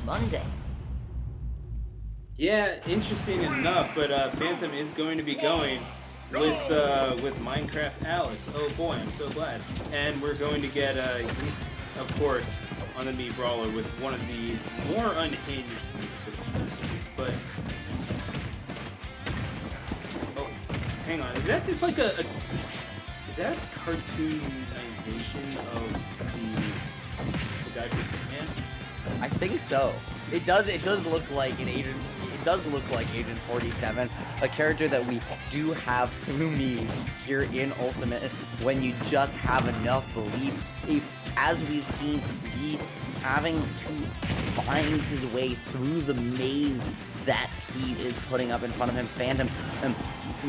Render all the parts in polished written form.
Monday. Yeah, interesting enough, but Phantom is going to be going with Minecraft Alex. Oh boy, I'm so glad. And we're going to get Yeast, of course, on the Mii Brawler with one of the more unhinged but oh, hang on, is that just like is that a cartoonization of the guy from Hitman? I think so. It does look like an Agent. It does look like Agent 47, a character that we do have through Mii here in Ultimate. When you just have enough belief, as we've seen, Yeast having to find his way through the maze that Steve is putting up in front of him, Fhantum,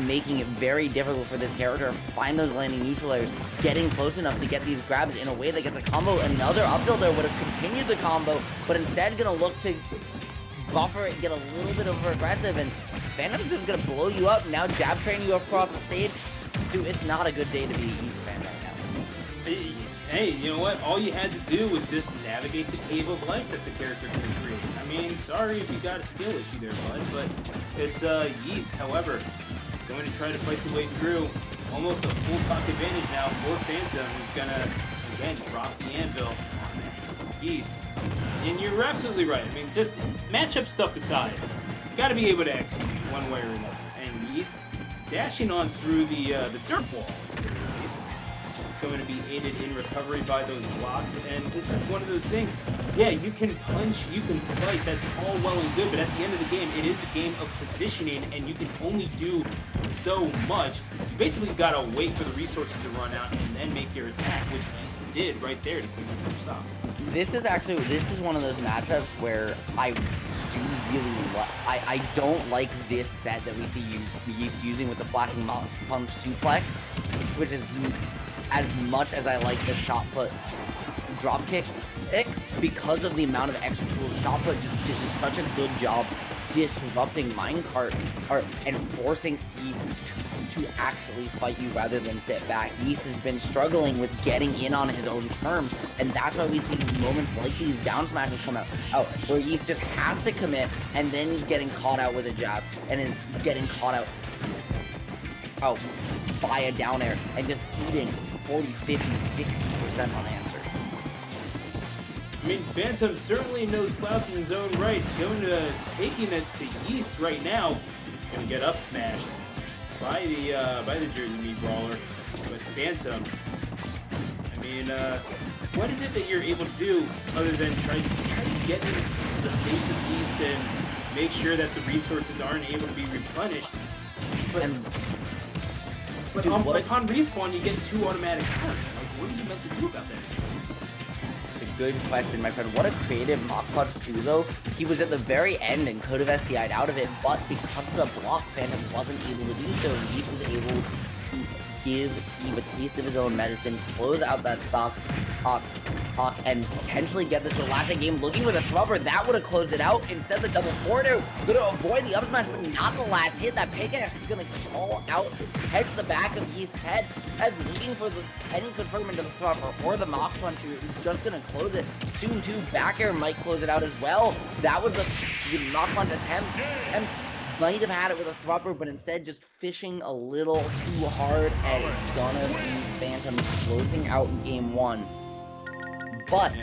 making it very difficult for this character to find those landing neutralizers, getting close enough to get these grabs in a way that gets a combo. Another up tilter would have continued the combo, but instead gonna look to buffer it, get a little bit over aggressive, and Phantom's just gonna blow you up, now jab train you across the stage. Dude, it's not a good day to be a Yeast fan right now. Hey, you know what? All you had to do was just navigate the cave of life that the character can create. I mean, sorry if you got a skill issue there, bud, but it's Yeast, however, going to try to fight the way through. Almost a full cock advantage now for Phantom, who's gonna, again, drop the anvil. Yeast. And you're absolutely right. I mean, just matchup stuff aside, you gotta be able to execute one way or another. And Yeast dashing on through the dirt wall. Going to be aided in recovery by those blocks, and this is one of those things. Yeah, you can punch, you can fight, that's all well and good, but at the end of the game, it is a game of positioning, and you can only do so much. You basically gotta wait for the resources to run out and then make your attack, which Yeast did right there to keep the first stop. This is one of those matchups where I do really I don't like this set that we see Yeast using with the flashing punch suplex, which is as much as I like the shot put drop kick, because of the amount of extra tools, shot put just did such a good job disrupting minecart and forcing Steve to actually fight you rather than sit back. Yeast has been struggling with getting in on his own terms, and that's why we see moments like these down smashes come out where Yeast just has to commit, and then he's getting caught out with a jab, and is getting caught out by a down air, and just eating 40, 50, 60% unanswered. I mean, Phantom certainly no slouch in his own right. Taking it to Yeast right now. Gonna get up smashed by the Jersey Mii Brawler. But Phantom, I mean, what is it that you're able to do other than try to get in the face of Yeast and make sure that the resources aren't able to be replenished? But upon respawn, you get 2 automatic turns. Like, what are you meant to do about that? It's a good question, my friend. What a creative Mach Punch too, though. He was at the very end and could have SDI'd out of it, but because of the block, Phantom wasn't able to do so. He was able to give Steve a taste of his own medicine, close out that stock, and potentially get this to the last game. Looking for the thrumper, that would have closed it out. Instead, the double forwarder gonna avoid the up smash, but not the last hit. That pickaxe is gonna call out, head to the back of Yeast's head, and looking for any confirm into the thrumper or the Mach Punch, who's just gonna close it. Soon too, back air might close it out as well. That was the Mach Punch attempt. And might have had it with a thrumper, but instead just fishing a little too hard, and it's gonna be Phantom closing out game 1. But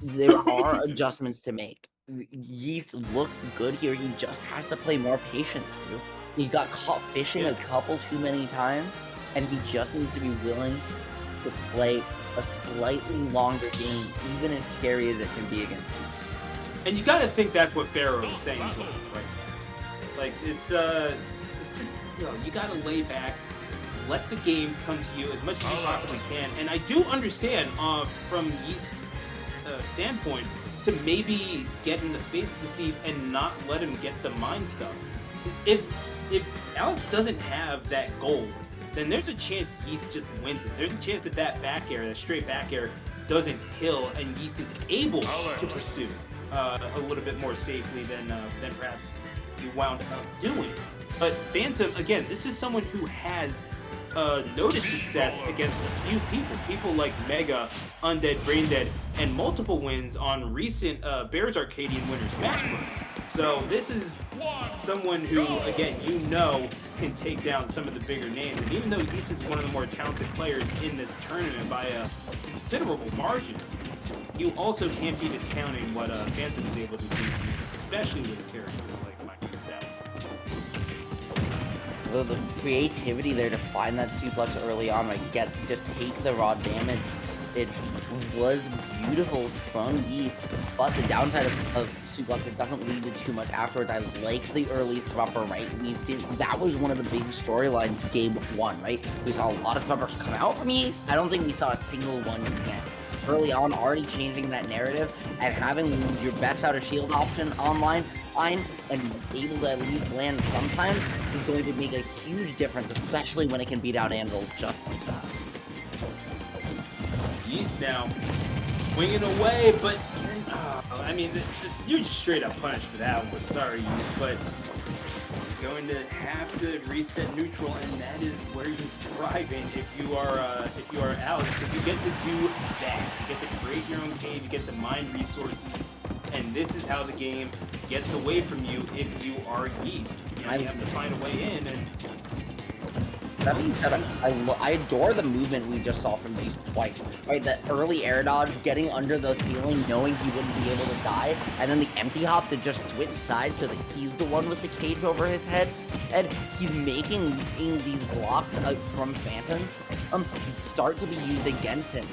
there are adjustments to make. Yeast looked good here. He just has to play more patience too. He got caught fishing a couple too many times, and he just needs to be willing to play a slightly longer game, even as scary as it can be against him. And you gotta think that's what Pharaoh is saying to him right now. Like, it's just, you know, you gotta lay back, let the game come to you as much as you possibly can. And I do understand, from Yeast's standpoint, to maybe get in the face of Steve and not let him get the mind stuff. If Alex doesn't have that goal, then there's a chance Yeast just wins it. There's a chance that back air, that straight back air, doesn't kill, and Yeast is able to pursue a little bit more safely than perhaps you wound up doing. But Phantom, again, this is someone who has noted success against a few people. People like Mega, Undead, Braindead, and multiple wins on recent Bears Arcadian winner Smashburn. So this is someone who, again, you know, can take down some of the bigger names. And even though Yeast is one of the more talented players in this tournament by a considerable margin, you also can't be discounting what Fhantum is able to do, especially with a character like Michael Dell. The creativity there to find that suplex early on, like just take the raw damage. It was beautiful from Yeast, but the downside of suplex, it doesn't lead to too much afterwards. I like the early thropper, right? That was one of the big storylines game one, right? We saw a lot of throppers come out from Yeast. I don't think we saw a single one yet. Early on, already changing that narrative and having your best out of shield option online and able to at least land sometimes is going to make a huge difference, especially when it can beat out Anvil just like that. Yeast now swinging away, but I mean, you're just straight up punished for that one. Sorry, Yeast, but going to have to reset neutral, and that is where you thrive in if you are Alex. If you get to do that, you get to create your own cave, you get to mine resources, and this is how the game gets away from you if you are Yeast. You know, you have to find a way in, and that being said, I adore the movement we just saw from Yeast twice, right? That early air dodge, getting under the ceiling, knowing he wouldn't be able to die, and then the empty hop to just switch sides so that he's the one with the cage over his head, and he's making these blocks from Fhantum start to be used against him.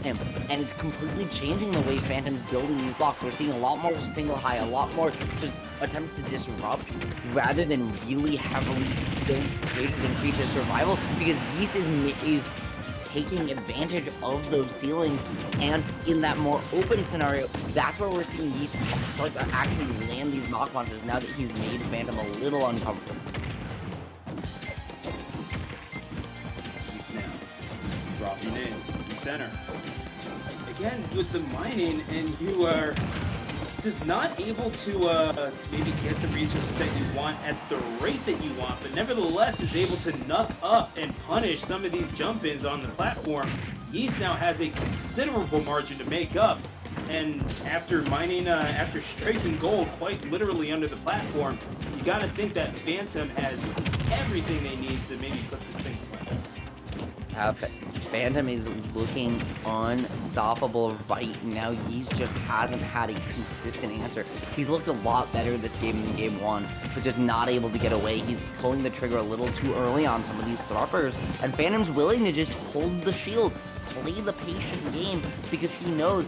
And it's completely changing the way Phantom's building these blocks. We're seeing a lot more single high, a lot more just attempts to disrupt rather than really heavily build ways to increase his survival, because Yeast is taking advantage of those ceilings, and in that more open scenario, that's where we're seeing Yeast start to actually land these knock punches now that he's made Fhantum a little uncomfortable. Yeast now dropping in center. Again, with the mining, and you are just not able to maybe get the resources that you want at the rate that you want, but nevertheless is able to nut up and punish some of these jump-ins on the platform. Yeast now has a considerable margin to make up, and after mining, after striking gold quite literally under the platform, you gotta think that Fhantum has everything they need to maybe put this thing away. Fhantum is looking unstoppable right now. Yeast just hasn't had a consistent answer. He's looked a lot better this game than game one, but just not able to get away. He's pulling the trigger a little too early on some of these throppers, and Phantom's willing to just hold the shield, play the patient game, because he knows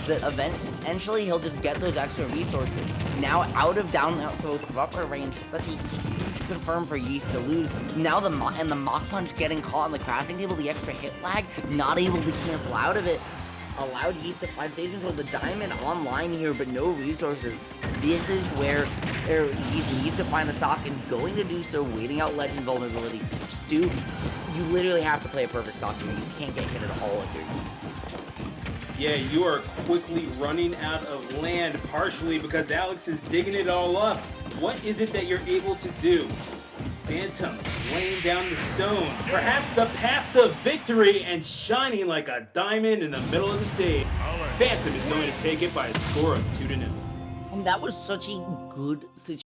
that eventually he'll just get those extra resources. Now out of down throw thropper range, that's a huge confirm for Yeast to lose. Now the mock punch getting caught on the crafting table, the extra hit lag, not able to cancel out of it, allowed Yeast to find stations with the diamond online here, but no resources. This is where Yeast needs to find the stock, and going to do so, waiting out legend vulnerability. Stu, you literally have to play a perfect stock here. You can't get hit at all if you're Yeast. Yeah, you are quickly running out of land, partially because Alex is digging it all up. What is it that you're able to do? Fhantum laying down the stone, perhaps the path to victory, and shining like a diamond in the middle of the stage. Fhantum is going to take it by a score of 2-0. And that was such a good situation.